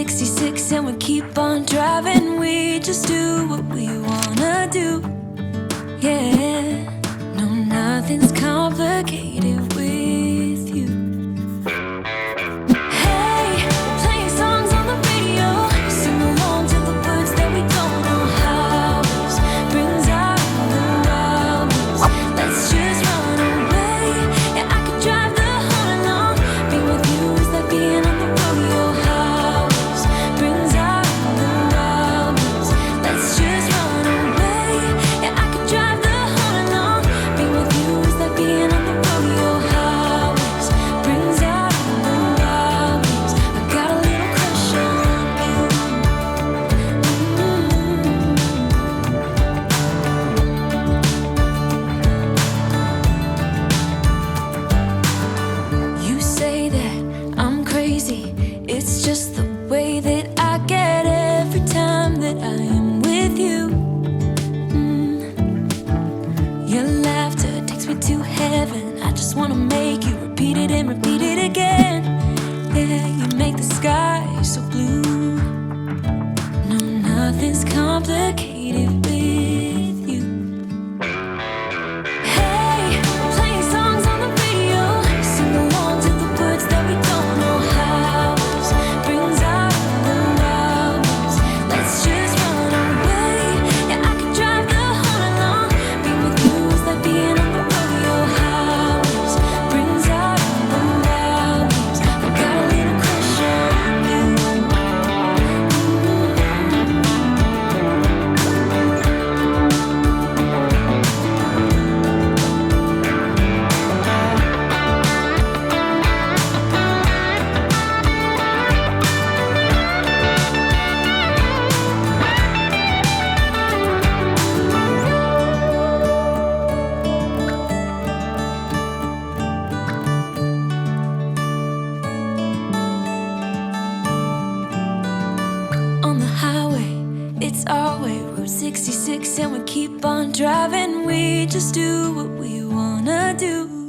66 and we keep on driving. We just do what we wanna do. Yeah, no, nothing's complicated with you. Hey, playing songs on the radio, sing along to the words that we don't know how. Brings out the wildness. Let's just run away. Yeah, I could drive the whole along. Being with you is like being on the rodeo house. Brings out the wildness. Let's just run away. Yeah, I could drive the whole along. Being with you is like being on the rodeo house. Brings out the wildness. I got a little crush on you. You say that I'm crazy. It's just the way that I get every time that I am with you. Your laughter takes me to heaven. I just wanna make you repeat it and repeat it again. Yeah, you make the sky so blue. No, nothing's complicated with you. Hey, playing songs on the radio, sing along to the words that we don't know how. Brings out the wildness. Let's just run away. Yeah, I could drive the whole along. Being with you is like being on the rodeo house. Brings out the wildness. I got a little crush on you. On the highway, it's our way, Route 66, and we keep on driving. We just do what we wanna do.